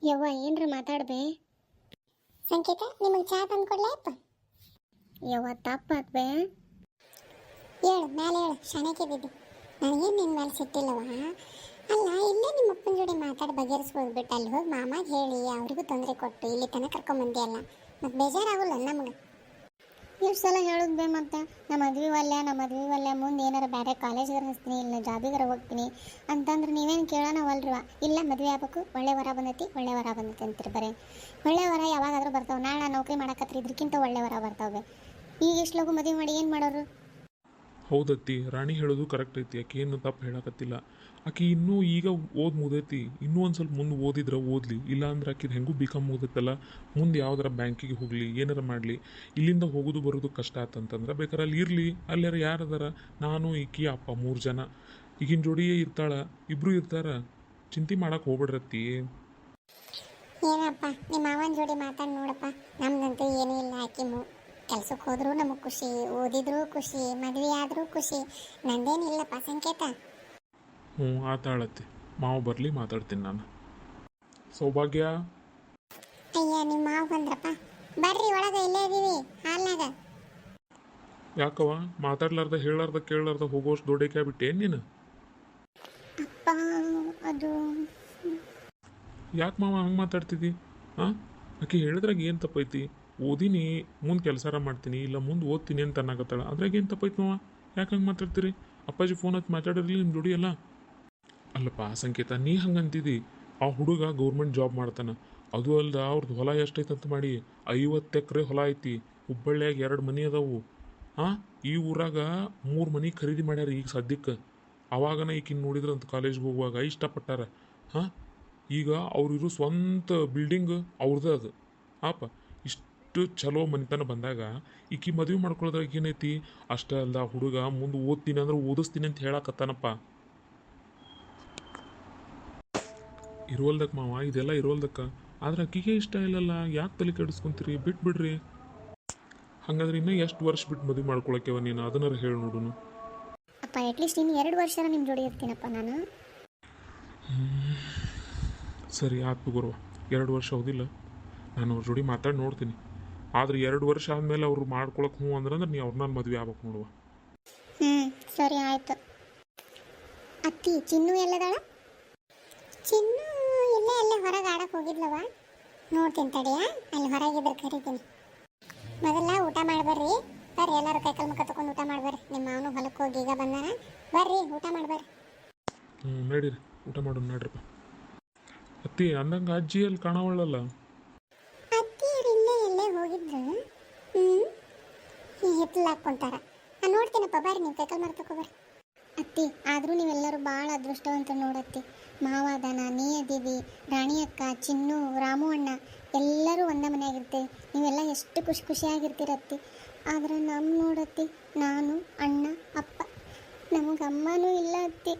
ಯವ್ವ ಏನ್ರ ಮಾತಾಡ್ಬೇ. ಸಂಕೇತ ನಿಮಗೆ ಚಾ ತಂದು ಕೊಡ್ಲಪ್ಪ? ಯವ್ವ ತಪ್ಪಾತ್ಬೇ. ಹೇಳು ಮೇಲೆ ಹೇಳು, ಶಾಣಕ್ಯದಿದ್ದು. ನನಗೇನು ನಿನ್ನ ಮೇಲೆ ಸಿಟ್ಟಿಲ್ಲವ. ಅಲ್ಲ, ಇಲ್ಲೇ ನಿಮ್ಮ ಅಪ್ಪನ ಜೋಡಿ ಮಾತಾಡಿ ಬಗೆಹರಿಸ್ಬೋದು ಬಿಟ್ಟು ಅಲ್ಲಿ ಹೋಗಿ ಮಾಮಾಗೆ ಹೇಳಿ ಅವ್ರಿಗೂ ತೊಂದರೆ ಕೊಟ್ಟು ಇಲ್ಲಿ ತನಕ ಕರ್ಕೊಂಬಂದಿ ಅಲ್ಲ, ಮತ್ತು ಬೇಜಾರಾಗಲ್ಲ ನಮ್ಗೆ? ಎಷ್ಟು ಸಲ ಹೇಳೋದು ಬೇ. ಮತ್ತೆ ನಮ್ಮ ಮದ್ವೆ ಒಲ್ಲೆ ಮುಂದೆ ಏನಾರ ಬೇರೆ ಕಾಲೇಜ್ಗಾರ ಹಚ್ತೀನಿ, ಇಲ್ಲ ಜಾಬಿಗಾರ ಹೋಗ್ತೀನಿ ಅಂತಂದ್ರೆ ನೀವೇನು ಕೇಳೋಣವಲ್ರಿವ. ಇಲ್ಲ ಮದುವೆ ಆಗ್ಬೇಕು, ಒಳ್ಳೆ ವರ ಬಂದೈತಿ ಅಂತೀರಿ ಬರೀ. ಒಳ್ಳೆ ವರ ಯಾವಾಗಾದ್ರೂ ಬರ್ತಾವೆ. ನಾಳೆ ನೌಕರಿ ಮಾಡಕತ್ರಿ ಇದ್ರಕ್ಕಿಂತ ಒಳ್ಳೆ ವರ ಬರ್ತಾವೆ. ಈಗ ಇಷ್ಟು ಲಗು ಮದುವೆ ಮಾಡಿ ಏನು ಮಾಡೋರು? ಹೌದತ್ತಿ, ರಾಣಿ ಹೇಳೋದು ಕರೆಕ್ಟ್ ಐತಿ. ಆಕೆ ಏನು ತಪ್ಪು ಹೇಳಕತ್ತಿಲ್ಲ. ಆಕೆ ಇನ್ನೂ ಈಗ ಮುಗ್ದೈತಿ. ಇನ್ನೂ ಒಂದು ಸ್ವಲ್ಪ ಮುಂದೆ ಓದಿದ್ರೆ ಓದಲಿ. ಇಲ್ಲ ಅಂದ್ರೆ ಆಕಿದು ಹೆಂಗೂ ಬಿಕಾಮ್ ಮುಗ್ದೈತಲ್ಲ, ಮುಂದೆ ಯಾವ್ದಾರ ಬ್ಯಾಂಕಿಗೆ ಹೋಗಲಿ, ಏನಾರ ಮಾಡಲಿ. ಇಲ್ಲಿಂದ ಹೋಗೋದು ಬರೋದು ಕಷ್ಟ ಆತಂತಂದ್ರೆ ಬೇಕಾದ್ರೆ ಅಲ್ಲಿ ಇರಲಿ. ಅಲ್ಲಾರ ಯಾರದಾರ, ನಾನು ಈಕಿ ಅಪ್ಪ 3 ಜನ. ಈಗಿನ ಜೋಡಿಯೇ ಇರ್ತಾಳೆ, ಇಬ್ಬರು ಇರ್ತಾರ. ಚಿಂತೆ ಮಾಡಕ್ಕೆ ಹೋಗ್ಬಿಡ್ರತ್ತಿ. ಏನಪ್ಪ ನಿಮ್ಮ ಮಾವನ ಜೋಡಿ ಮಾತಾಡಿ ನೋಡಪ್ಪ. ನಮ್ದಂತೂ ಏನೂ ಇಲ್ಲ. ಆಕಿ ಕೆಲ್ಸಕ್ಕೆ ಹೋದ್ರೂ ನಮಗೆ ಖುಷಿ, ಓದಿದ್ರೂ ಖುಷಿ, ಮದುವೆ ಆದರೂ ಖುಷಿ. ನಂದೇನಿಲ್ಲಪ್ಪ ಸಂಕೇತ. ಆತಾಳತ್ತಿ, ಮಾವು ಬರಲಿ ಮಾತಾಡ್ತೀನಿ ನಾನು. ಸೌಭಾಗ್ಯ. ಅಯ್ಯ ನಿಮ್ಮ ಮಾವು ಬಂದ್ರಪ್ಪ. ಬರ್ರಿ ಒಳಗೆ, ಇಲ್ಲೇ ಇದೀವಿ ಹಾಲ್ನಾಗ. ಯಾಕವ ಮಾತಾಡ್ಲಾರ್ದ ಹೇಳಾರ್ದ ಕೇಳಾರ್ದ ಹೋಗೋಷ್ಟು ದೊಡ್ಡಕ್ಕೆ ಬಿಟ್ಟೆ ನೀನು? ಅಪ್ಪ ಅದು ಯಾಕೆ ಮಾವ ಹಂಗೆ ಮಾತಾಡ್ತಿದ್ದಿ? ಹಾಂ, ಆಕೆ ಹೇಳಿದ್ರಾಗ ಏನು ತಪ್ಪೈತಿ? ಓದಿನಿ, ಮುಂದೆ ಕೆಲಸಾರ ಮಾಡ್ತೀನಿ, ಇಲ್ಲ ಮುಂದೆ ಓದ್ತೀನಿ ಅಂತ ಅನ್ನಕತ್ತಾಳ. ಅದ್ರಾಗ ಏನು ತಪ್ಪೈತಿ ಮಾವ? ಯಾಕೆ ಹಂಗೆ ಮಾತಾಡ್ತೀರಿ? ಅಪ್ಪಾಜಿ ಫೋನ್ ಹಚ್ಚಿ ಮಾತಾಡಿರಲಿ ನಿಮ್ಮ ಜೋಡಿ ಎಲ್ಲ. ಅಲ್ಲಪ್ಪ ಸಂಕೇತ, ನೀ ಹಂಗೆ ಅಂತಿದ್ದಿ. ಆ ಹುಡುಗ ಗೌರ್ಮೆಂಟ್ ಜಾಬ್ ಮಾಡ್ತಾನೆ. ಅದು ಅಲ್ದ ಅವ್ರದ್ದು ಹೊಲ ಎಷ್ಟೈತೆ ಅಂತ ಮಾಡಿ 50 ಎಕರೆ ಹೊಲ ಐತಿ. ಹುಬ್ಬಳ್ಳಿಯಾಗ 2 ಮನೆ ಅದಾವು. ಹಾಂ, ಈ ಊರಾಗ 3 ಮನೆ ಖರೀದಿ ಮಾಡ್ಯಾರ ಈಗ ಸದ್ಯಕ್ಕೆ. ಅವಾಗನ ಈಕಿನ ನೋಡಿದ್ರಂತ ಕಾಲೇಜ್ಗೆ ಹೋಗುವಾಗ ಇಷ್ಟಪಟ್ಟಾರ. ಹಾಂ, ಈಗ ಅವ್ರಿರೋ ಸ್ವಂತ ಬಿಲ್ಡಿಂಗ್ ಅವ್ರದ್ದು ಅದು. ಆಪ ಇಷ್ಟು ಚಲೋ ಮನೆತನ ಬಂದಾಗ ಈಕಿ ಮದುವೆ ಮಾಡ್ಕೊಳ್ಳೋದ್ರಾಗ ಏನೈತಿ? ಅಷ್ಟೇ ಅಲ್ದ ಹುಡುಗ ಮುಂದೆ ಓದ್ತೀನಿ ಅಂದ್ರೆ ಓದಿಸ್ತೀನಿ ಅಂತ ಹೇಳಕತ್ತಾನಪ್ಪ. ಇರುವಲ್ದಕ್ಕೆ ಮಾವ, ಇದೆಲ್ಲ ಇರುವಲ್ದಕ್ಕೆ. ಆದ್ರೆ ಅಕ್ಕಿಗೆ ಇಷ್ಟ ಇಲ್ಲಲ್ಲ, ಯಾಕೆ ತಲೆ ಕೆಡಿಸ್ಕೊಂತೀರಿ? ಬಿಟ್ಬಿಡ್ರಿ. ಹಾಗಾದ್ರೆ ಇನ್ನೂ ಎಷ್ಟು ವರ್ಷ ಬಿಟ್ಟು ಮದುವೆ ಮಾಡ್ಕೊಳಕ್ಕೆವ ನೀನು? ಅದನ್ನಾರು ಹೇಳಿ ನೋಡುನು. ಅಪ್ಪ ಅಟ್ಲೀಸ್ಟ್ ಇನ್ನು 2 ವರ್ಷ ನಿಮ್ಮ ಜೋಡಿ ಇರ್ತೀನಪ್ಪ ನಾನು. ಸರಿ ಆಯ್ತು ಗುರುವ, 2 ವರ್ಷ ಹೌದಿಲ್ಲ, ನಾನು ಅವ್ರ ಜೋಡಿ ಮಾತಾಡಿ ನೋಡ್ತೀನಿ. ಆದ್ರೆ 2 ವರ್ಷ ಆದಮೇಲೆ ಅವ್ರು ಮಾಡ್ಕೊಳಕ್ಕೆ ಅಂದ್ರೆ ನೀ ಅವ್ರನ್ನ ಮದುವೆ ಆಗ್ಬೇಕು ನೋಡುವ. ಸರಿ ಆಯ್ತು. ಅತ್ತಿ ಚಿನ್ನು ಎಲ್ಲದಾಳ? ಚಿನ್ನು ಇಲ್ಲೇ ಹೊರಗೆ ಆಡಕ್ಕೆ ಹೋಗಿದ್ಲವ. ನೋಡ್ತೀನಿ ತಡಿಯ, ಅಲ್ಲಿ ಹೊರಗಿದ್ರೆ ಕರಿತೀನಿ. ಮೊದಲ ಊಟ ಮಾಡ್ಬರ್ರಿ. ಬರ್ರಿ ಎಲ್ಲರೂ ಕೈಕಲ್ ಮುಖ ತಗೊಂಡು ಊಟ ಮಾಡ್ಬರ್ರಿ. ನಿಮ್ಮ ಅವನು ಹೊಲಕ್ಕೆ ಹೋಗಿ ಈಗ ಬಂದಾನ. ಬರ್ರಿ ಊಟ ಮಾಡ್ಬರ್ರಿ. ನಡೀರಿ ಊಟ ಮಾಡೋಣ ನಡ್ರಪ್ಪ. ಅತ್ತಿ ಅಂದಂಗೆ ಅಜ್ಜಿ ಅಲ್ಲಿ ಕಾಣವಳ್ಳಲ್ಲ? ಅತ್ತಿಯರು ಎಲ್ಲೇ ಹೋಗಿದ್ರು. ಹಿತ್ತಲು ಹಾಕ್ಕೊಂತಾರ. ನಾನು ನೋಡ್ತೀನಪ್ಪ, ಬರ್ರಿ ನೀವು ಕೈಕಲ್ ಮಾರ್ತಕೋ ಬರ್ರಿ. ಅತ್ತಿ ಆದರೂ ನೀವೆಲ್ಲರೂ ಭಾಳ ಅದೃಷ್ಟವಂತ ನೋಡತ್ತಿ. ಮಾವ ಅದಾನ, ನೀ ಅದೀವಿ, ರಾಣಿ ಅಕ್ಕ, ಚಿನ್ನು, ರಾಮು ಅಣ್ಣ ಎಲ್ಲರೂ ಒಂದೇ ಮನೆಯಾಗಿರ್ತೀವಿ. ನೀವೆಲ್ಲ ಎಷ್ಟು ಖುಷಿಯಾಗಿರ್ತೀರತ್ತಿ. ಆದರೆ ನಮ್ಮ ನೋಡತ್ತಿ, ನಾನು ಅಣ್ಣ ಅಪ್ಪ, ನಮಗೆ ಅಮ್ಮನೂ ಇಲ್ಲ ಅತ್ತಿ.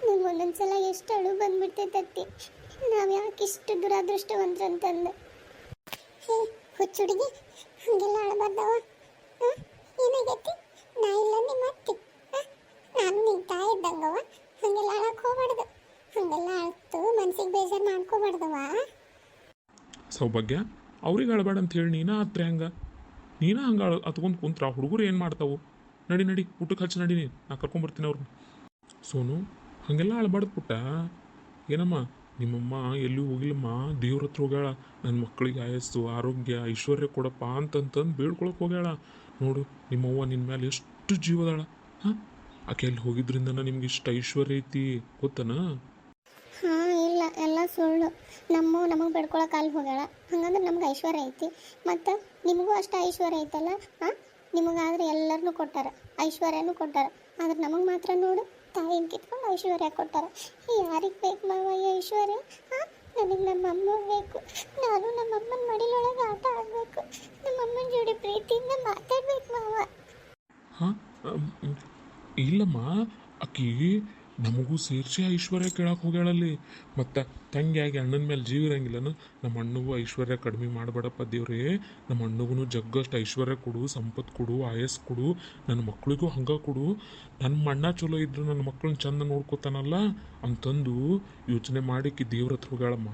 ನಮ್ಗೆ ಒಂದೊಂದ್ಸಲ ಎಷ್ಟು ಅಳು ಬಂದ್ಬಿಡ್ತೈತತ್ತಿ. ನಾವು ಯಾಕೆ ಇಷ್ಟು ದುರಾದೃಷ್ಟವಂತಂತಂದು. ಹುಚ್ಚುಡುಗಿ, ಹಂಗೆಲ್ಲ ಅಳಬಾರ್ದವ. ಏನಾಗೈತಿ? ನಾ ಇಲ್ಲ ನಿಮ್ಮ ಅತ್ತಿ. ನಾನು ನಿನ್ನ ತಾಯಿ ಇದ್ದಂಗವ. ಹಂಗೆಲ್ಲ ಅಳಕ್ಕೆ ಹೋಗ್ಬಾರ್ದು. ಹಂಗೆಲ್ಲ ಅಳ್ತು ಮನ್ಸಿಗೆ ಬೇಜಾರು ಮಾಡ್ಕೋಬಾರ್ದವ. ಸೌಭಾಗ್ಯ, ಅವ್ರಿಗೆ ಅಳಬೇಡ ಅಂತ ಹೇಳಿ ನೀನ ಹತ್ರ ಹಂಗೆ ಹತ್ಕೊಂಡು ಕುಂತ್ರ ಹುಡುಗರು ಏನು ಮಾಡ್ತಾವು? ನಡಿ ಊಟಕ್ಕೆ ಹಚ್ಚಿ ನಡಿ, ನಾ ಕರ್ಕೊಂಬರ್ತೀನಿ ಅವ್ರನ್ನ. ಸೋನು, ಹಾಗೆಲ್ಲ ಅಳಬಾರ್ದು ಪುಟ್ಟ. ಏನಮ್ಮ ನಿಮ್ಮಮ್ಮ ಎಲ್ಲಿ ಹೋಗಿಲ್ಲಮ್ಮ, ದೇವ್ರ ಹತ್ರ ಹೋಗ್ಯಾಳ. ನನ್ನ ಮಕ್ಕಳಿಗೆ ಆಯಸ್ಸು, ಆರೋಗ್ಯ, ಐಶ್ವರ್ಯ ಕೊಡಪ್ಪ ಅಂತಂತಂದು ಬೇಡ್ಕೊಳಕ್ಕೆ ಹೋಗ್ಯಾಳ. ನೋಡು ನಿಮ್ಮವ್ವ ನಿನ್ನ ಮೇಲೆ ಎಷ್ಟು ಜೀವದಾಳ. ಹಾಂ, ಆಕೆ ಅಲ್ಲಿ ಹೋಗಿದ್ರಿಂದ ನಿಮ್ಗೆ ಇಷ್ಟು ಐಶ್ವರ್ಯ ಐತಿ ಗೊತ್ತನ? ಹಾಂ, ಇಲ್ಲ ಎಲ್ಲ ಸುಳ್ಳು. ನಮಗೆ ಬೆಡ್ಕೊಳಕ್ಕೆ ಅಲ್ಲಿ ಹೋಗ್ಯಾಳ. ಹಂಗಂದ್ರೆ ನಮ್ಗೆ ಐಶ್ವರ್ಯ ಐತಿ, ಮತ್ತು ನಿಮಗೂ ಅಷ್ಟು ಐಶ್ವರ್ಯ ಐತಲ್ಲ. ಹಾಂ, ನಿಮಗಾದ್ರೆ ಎಲ್ಲರನ್ನೂ ಕೊಟ್ಟಾರ, ಐಶ್ವರ್ಯನೂ ಕೊಟ್ಟಾರ. ಆದ್ರೆ ನಮಗೆ ಮಾತ್ರ ನೋಡು, ತಾಯಿನ ಕಿತ್ಕೊಂಡು ಐಶ್ವರ್ಯ ಕೊಟ್ಟಾರ. ಯಾರಿಗೆ ಬೇಕು ಮಾವ ಐಶ್ವರ್ಯ? ಹಾಂ, ನನಗೆ ನಮ್ಮಮ್ಮ ಬೇಕು. ನಾನು ನಮ್ಮಮ್ಮನ ಮಡಿಲೊಳಗೆ ಆಟ ಆಡಬೇಕು, ನಮ್ಮಮ್ಮನ ಜೋಡಿ ಪ್ರೀತಿಯಿಂದ ಮಾತಾಡ್ಬೇಕು ಮಾವ. ಹಾಂ, ಇಲ್ಲಮ್ಮ, ಆಕಿ ನಮಗೂ ಸೇರಿಸಿ ಐಶ್ವರ್ಯ ಕೇಳಕ್ಕೆ ಹೋಗ್ಯಾಳಲ್ಲಿ. ಮತ್ತು ತಂಗಿಯಾಗಿ ಅಣ್ಣನ ಮೇಲೆ ಜೀವ ಇರಂಗಿಲ್ಲನು. ನಮ್ಮ ಅಣ್ಣಗೂ ಐಶ್ವರ್ಯ ಕಡಿಮೆ ಮಾಡಬೇಡಪ್ಪ ದೇವ್ರೇ. ನಮ್ಮ ಅಣ್ಣಗೂ ಜಗ್ಗಷ್ಟು ಐಶ್ವರ್ಯ ಕೊಡು, ಸಂಪತ್ತು ಕೊಡು, ಆಯಸ್ಸು ಕೊಡು. ನನ್ನ ಮಕ್ಕಳಿಗೂ ಹಂಗೆ ಕೊಡು. ನನ್ನ ಅಣ್ಣ ಚಲೋ ಇದ್ರು ನನ್ನ ಮಕ್ಕಳನ್ನ ಚಂದ ನೋಡ್ಕೋತಾನಲ್ಲ ಅಂತಂದು ಯೋಚನೆ ಮಾಡಿಕಿ ದೇವ್ರ ಹತ್ರ ಹೋಗ್ಯಾಳಮ್ಮ.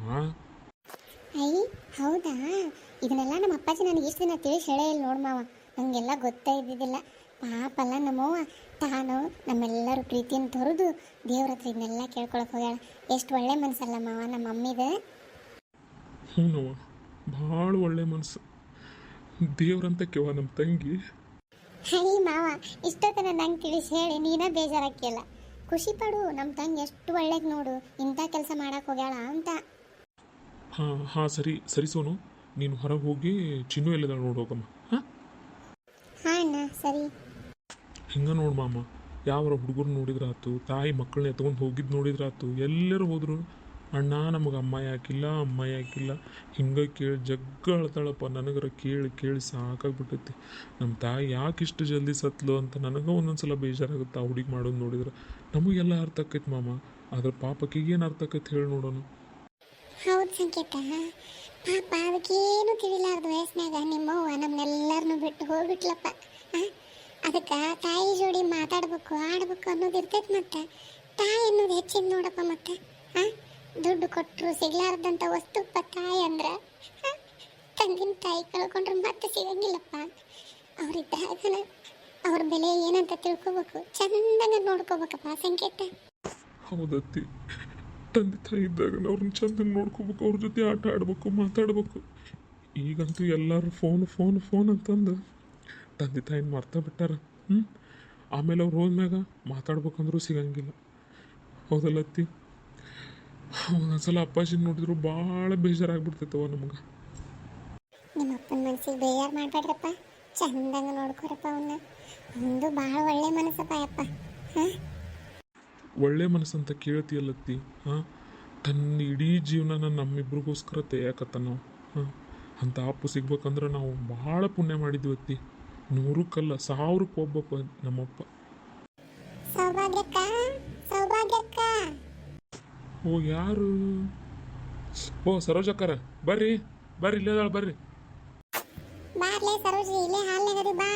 ಹೌದಾ, ಇದನ್ನೆಲ್ಲ ನಮ್ಮ ಅಪ್ಪಾಜಿ ನನಗೆ ಇಷ್ಟು ದಿನ ತಿಳಿಸಿ ಹೇಳೇ ಇಲ್ಲ ನೋಡು ಮಾವ. ನನಗೆಲ್ಲ ಗೊತ್ತೇ ಇದ್ದಿದ್ದಿಲ್ಲ. ಪಾಪಲ್ಲ ನಮ್ಮವ್ವ ತಾನು ನಮ್ಮೆಲ್ಲರೂ ಪ್ರೀತಿಯನ್ನು ತೊರೆದು ದೇವ್ರ ಹತ್ರ ಇದನ್ನೆಲ್ಲ ಕೇಳ್ಕೊಳಕ್ಕೆ ಹೋಗ್ಯಾಳ. ಎಷ್ಟು ಒಳ್ಳೆ ಮನಸ್ಸಲ್ಲ ಮಾವ ನಮ್ಮ ಮಮ್ಮಿದು. ಹ್ಞೂನವ್ವ, ಭಾಳ ಒಳ್ಳೆ ಮನಸ್ಸು. ದೇವ್ರಂತ ಕೆವ ನಮ್ಮ ತಂಗಿ. ಹೈ ಮಾವ, ಇಷ್ಟೊತ್ತನ ನಂಗೆ ತಿಳಿಸಿ ಹೇಳಿ ನೀನ ಬೇಜಾರಾಕಿಲ್ಲ. ಖುಷಿ ಪಡು, ನಮ್ಮ ತಂಗಿ ಎಷ್ಟು ಒಳ್ಳೇದು ನೋಡು, ಇಂಥ ಕೆಲಸ ಮಾಡಕ್ಕೆ ಹೋಗ್ಯಾಳ ಅಂತ. ಹಾಂ ಹಾಂ, ಸರಿ ಸರಿ ಸೋನು, ನೀನು ಹೊರಗೆ ಹೋಗಿ ಚಿನ್ನು ಎಲ್ಲದ ನೋಡಿ ಹೋಗಮ್ಮ. ಹಾಂ, ಹಾಂ ಅಣ್ಣ, ಸರಿ. ಹಿಂಗೆ ನೋಡಿ ಮಾಮ, ಯಾವ್ರ ಹುಡುಗರು ನೋಡಿದ್ರಾತು, ತಾಯಿ ಮಕ್ಕಳನ್ನ ಎತ್ಕೊಂಡು ಹೋಗಿದ್ದು ನೋಡಿದ್ರಾತು, ಎಲ್ಲರೂ ಹೋದ್ರು ಅಣ್ಣ ನಮಗೆ ಅಮ್ಮ ಯಾಕಿಲ್ಲ, ಅಮ್ಮ ಯಾಕಿಲ್ಲ, ಹಿಂಗೆ ಕೇಳಿ ಜಗ್ಗ ಅಳ್ತಾಳಪ್ಪ. ನನಗರ ಕೇಳಿ ಕೇಳಿ ಸಾಕಾಗ್ಬಿಟ್ಟೈತಿ. ನಮ್ಮ ತಾಯಿ ಯಾಕೆ ಇಷ್ಟು ಜಲ್ದಿ ಸತ್ಲು ಅಂತ ನನಗೆ ಒಂದೊಂದ್ಸಲ ಬೇಜಾರಾಗುತ್ತೆ. ಆ ಹುಡುಗಿ ಮಾಡೋದು ನೋಡಿದ್ರೆ ನಮಗೆಲ್ಲ ಅರ್ಥ ಆಕೈತಿ ಮಾಮ. ಅದ್ರ ಪಾಪಕ್ಕಿಗೆ ಏನು ಅರ್ಥ ಆಕೈತಿ ಹೇಳಿ ನೋಡೋಣ. ಹೌದು ಸಂಕೇತ, ಪಾಪ ಅದಕ್ಕೇನು ತಿಳಿಲಾರ್ದ ವಯಸ್ಸಿನಾಗ ನಿಮ್ಮವ್ವ ನಮ್ಮನ್ನೆಲ್ಲರನ್ನು ಬಿಟ್ಟು ಹೋಗ್ಬಿಟ್ಲಪ್ಪ. ಅದಕ್ಕೆ ತಾಯಿ ಜೋಡಿ ಮಾತಾಡ್ಬೇಕು, ಆಡ್ಬೇಕು ಅನ್ನೋದು ಇರ್ತೈತೆ. ಮತ್ತೆ ತಾಯಿ ಅನ್ನೋದು ಹೆಚ್ಚಿನ ನೋಡಪ್ಪ. ಮತ್ತೆ ದುಡ್ಡು ಕೊಟ್ಟರು ಸಿಗ್ಲಾರ್ದಂಥ ವಸ್ತುಪ್ಪ ತಾಯಿ ಅಂದ್ರೆ. ತಂಗಿನ ತಾಯಿ ಕಳ್ಕೊಂಡ್ರೆ ಮತ್ತೆ ಸಿಗಂಗಿಲ್ಲಪ್ಪ. ಅವ್ರಿದ್ದಾಗ ಅವ್ರ ಬೆಲೆ ಏನಂತ ತಿಳ್ಕೊಬೇಕು, ಚಂದಂಗ ನೋಡ್ಕೋಬೇಕಪ್ಪ ಸಂಕೇತ. ಹೌದತ್ತಿ, ತಂದೆ ತಾಯಿ ಇದ್ದಾಗ ಅವ್ರನ್ನ ಚಂದ ನೋಡ್ಕೋಬೇಕು, ಅವ್ರ ಜೊತೆ ಆಟ ಆಡ್ಬೇಕು, ಮಾತಾಡ್ಬೇಕು. ಈಗಂತೂ ಎಲ್ಲರೂ ಫೋನ್ ಫೋನ್ ಫೋನ್ ಅಂತಂದು ತಂದೆ ತಾಯಿನ ಮರ್ತಾ ಬಿಟ್ಟಾರ. ಆಮೇಲೆ ಅವ್ರು ಹೋದ್ಮ್ಯಾಗ ಮಾತಾಡ್ಬೇಕಂದ್ರೂ ಸಿಗಂಗಿಲ್ಲ. ಹೌದಲ್ಲತ್ತಿ? ಒಂದೊಂದ್ಸಲ ಅಪ್ಪಾಜಿ ನೋಡಿದ್ರು ಭಾಳ ಬೇಜಾರಾಗ್ಬಿಡ್ತೈತವ ನಮ್ಗೆ. ನಿಮ್ಮ ಅಪ್ಪನ ಮನಸ್ಸಿಗೆ ಬೇಜಾರು ಮಾಡಬೇಡ್ರಪ್ಪ, ಚಂದಂಗ ನೋಡ್ಕೊರಪ್ಪ ಅವನ್ನ. ಒಂದು ಭಾಳ ಒಳ್ಳೆ ಮನಸ್ಸಪ್ಪ ಯಪ್ಪ. ಒಳ್ಳೆ ಮನಸ್ಸಂತ ಕೇಳ್ತೀಯಲ್ಲತ್ತಿ. ಹಾಂ, ತನ್ನ ಇಡೀ ಜೀವನನ ನಮ್ಮಿಬ್ರಿಗೋಸ್ಕರ ತೆಯ್ಯಾಕತ್ತ ನಾವು. ಹಾಂ, ಅಂಥ ಅಪ್ಪು ಸಿಗ್ಬೇಕಂದ್ರೆ ನಾವು ಭಾಳ ಪುಣ್ಯ ಮಾಡಿದ್ವತ್ತಿ. 100ಕ್ಕಲ್ಲ 1000ಕ್ಕೆ ಒಬ್ಬಪ್ಪ ನಮ್ಮಪ್ಪ. ಸೌಭಾಗ್ಯಕ್ಕ, ಸೌಭಾಗ್ಯಕ್ಕ. ಓ, ಯಾರು? ಓ, ಸರೋಜಕ್ಕರ, ಬರ್ರಿ ಬರ್ರಿ, ಇಲ್ಲದಾಳ ಬರ್ರಿ. ಬಾರ್ಲೆ ಸರೋಜಿ, ಇಲ್ಲೇ ಹಾಲ್ನಾಗದಿ ಬಾ.